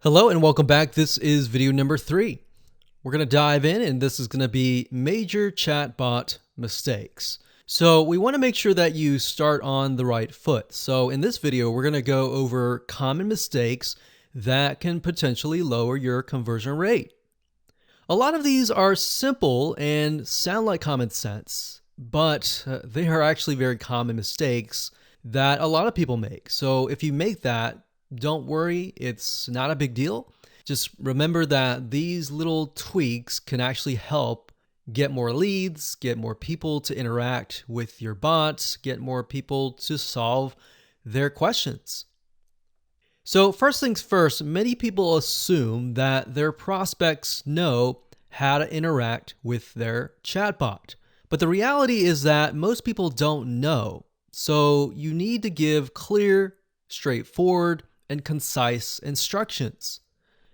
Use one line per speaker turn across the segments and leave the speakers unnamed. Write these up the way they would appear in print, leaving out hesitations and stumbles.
Hello and welcome back. This is video number 3. We're going to dive in and this is going to be major chatbot mistakes. So we want to make sure that you start on the right foot. So in this video, we're going to go over common mistakes that can potentially lower your conversion rate. A lot of these are simple and sound like common sense, but they are actually very common mistakes that a lot of people make. So if you make that, don't worry, it's not a big deal. Just remember that these little tweaks can actually help get more leads, get more people to interact with your bots, get more people to solve their questions. So first things first, many people assume that their prospects know how to interact with their chatbot. But the reality is that most people don't know. So you need to give clear, straightforward, and concise instructions.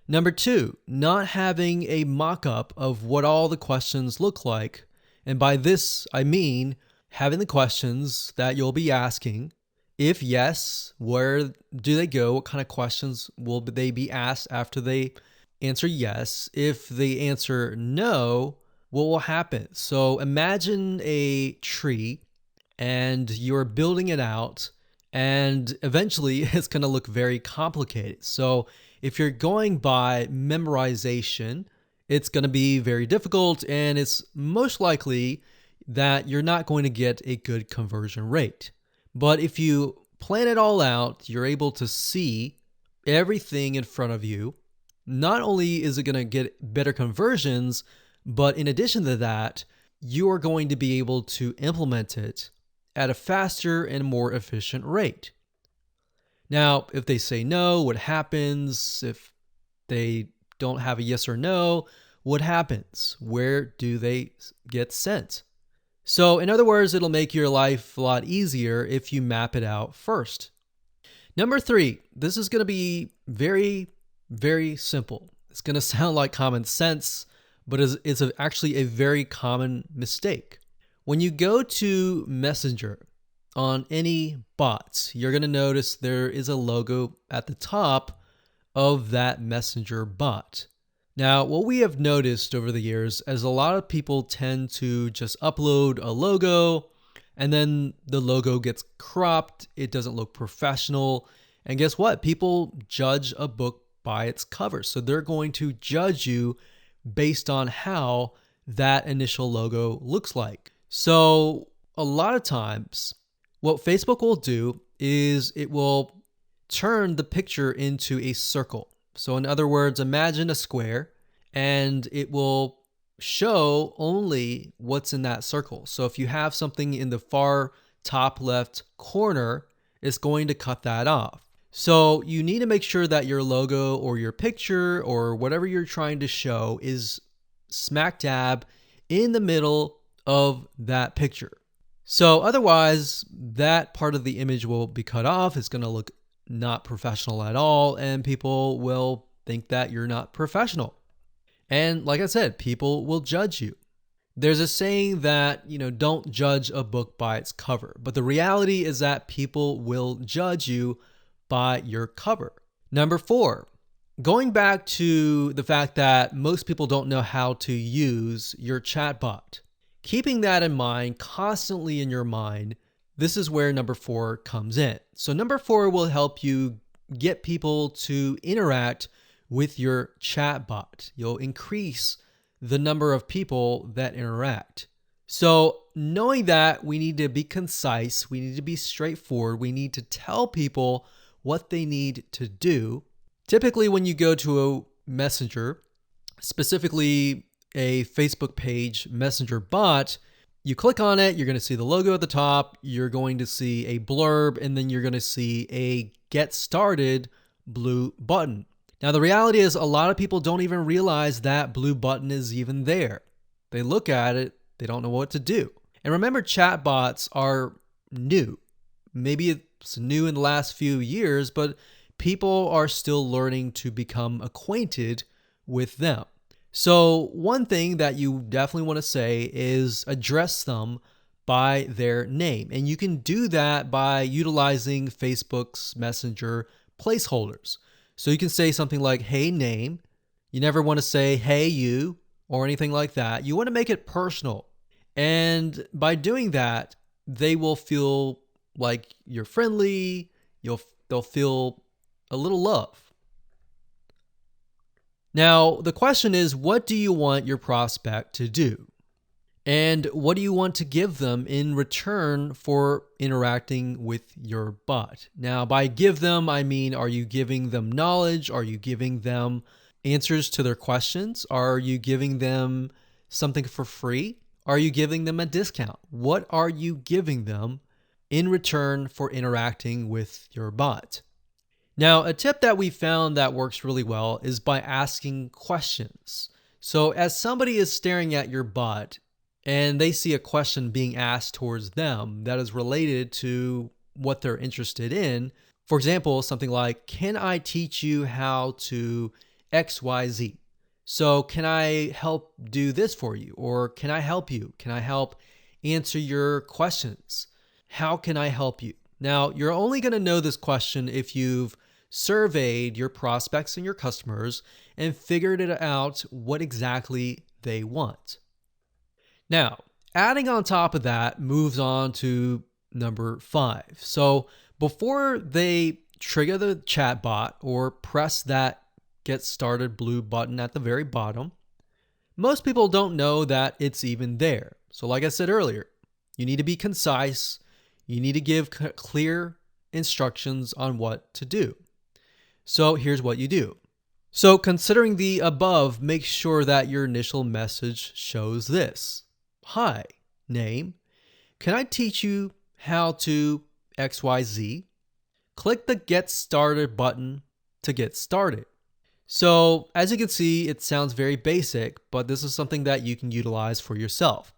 Number 2, not having a mock-up of what all the questions look like. And by this, I mean having the questions that you'll be asking. If yes, where do they go? What kind of questions will they be asked after they answer yes? If they answer no, what will happen? So imagine a tree and you're building it out, and eventually it's going to look very complicated. So if you're going by memorization, it's going to be very difficult, and it's most likely that you're not going to get a good conversion rate. But if you plan it all out, you're able to see everything in front of you. Not only is it going to get better conversions, but in addition to that, you are going to be able to implement it at a faster and more efficient rate. Now, if they say no, what happens? If they don't have a yes or no, what happens? Where do they get sent? So in other words, it'll make your life a lot easier if you map it out first. Number 3, this is going to be very, very simple. It's going to sound like common sense, but it's actually a very common mistake. When you go to Messenger on any bots, you're going to notice there is a logo at the top of that Messenger bot. Now, what we have noticed over the years is a lot of people tend to just upload a logo and then the logo gets cropped. It doesn't look professional. And guess what? People judge a book by its cover. So they're going to judge you based on how that initial logo looks like. So a lot of times what Facebook will do is it will turn the picture into a circle. So in other words, imagine a square and it will show only what's in that circle. So if you have something in the far top left corner, it's going to cut that off. So you need to make sure that your logo or your picture or whatever you're trying to show is smack dab in the middle of that picture. So otherwise, that part of the image will be cut off. It's going to look not professional at all, and people will think that you're not professional. And like I said, people will judge you. There's a saying that, don't judge a book by its cover. But the reality is that people will judge you by your cover. Number 4, going back to the fact that most people don't know how to use your chatbot. Keeping that in mind, constantly in your mind, this is where number 4 comes in. So number 4 will help you get people to interact with your chatbot. You'll increase the number of people that interact. So knowing that, we need to be concise, we need to be straightforward, we need to tell people what they need to do. Typically, when you go to a messenger, specifically a Facebook page messenger bot, you click on it, you're going to see the logo at the top, you're going to see a blurb, and then you're going to see a get started blue button. Now, the reality is a lot of people don't even realize that blue button is even there. They look at it, they don't know what to do. And remember, chatbots are new. Maybe it's new in the last few years, but people are still learning to become acquainted with them. So one thing that you definitely want to say is address them by their name. And you can do that by utilizing Facebook's Messenger placeholders. So you can say something like, hey, name. You never want to say, hey, you, or anything like that. You want to make it personal. And by doing that, they will feel like you're friendly. They'll feel a little love. Now, the question is, what do you want your prospect to do? And what do you want to give them in return for interacting with your bot? Now, by give them, I mean, are you giving them knowledge? Are you giving them answers to their questions? Are you giving them something for free? Are you giving them a discount? What are you giving them in return for interacting with your bot? Now, a tip that we found that works really well is by asking questions. So as somebody is staring at your bot and they see a question being asked towards them that is related to what they're interested in, for example, something like, can I teach you how to XYZ? So can I help do this for you? Or can I help you? Can I help answer your questions? How can I help you? Now, you're only going to know this question if you've surveyed your prospects and your customers and figured it out what exactly they want. Now, adding on top of that moves on to number 5. So before they trigger the chatbot or press that get started blue button at the very bottom, most people don't know that it's even there. So like I said earlier, you need to be concise. You need to give clear instructions on what to do. So here's what you do. So considering the above, make sure that your initial message shows this. Hi, name. Can I teach you how to XYZ? Click the Get Started button to get started. So as you can see, it sounds very basic, but this is something that you can utilize for yourself.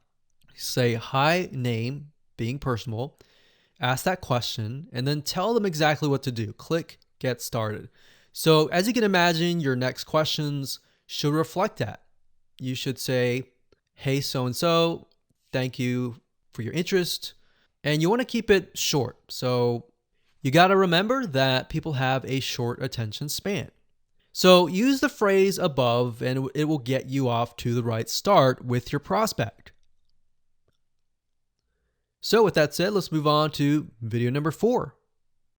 Say hi, name, being personal, ask that question, and then tell them exactly what to do. Click Get Started. So as you can imagine, your next questions should reflect that. You should say, hey, so-and-so, thank you for your interest. And you want to keep it short. So you got to remember that people have a short attention span. So use the phrase above and it will get you off to the right start with your prospect. So with that said, let's move on to video number 4.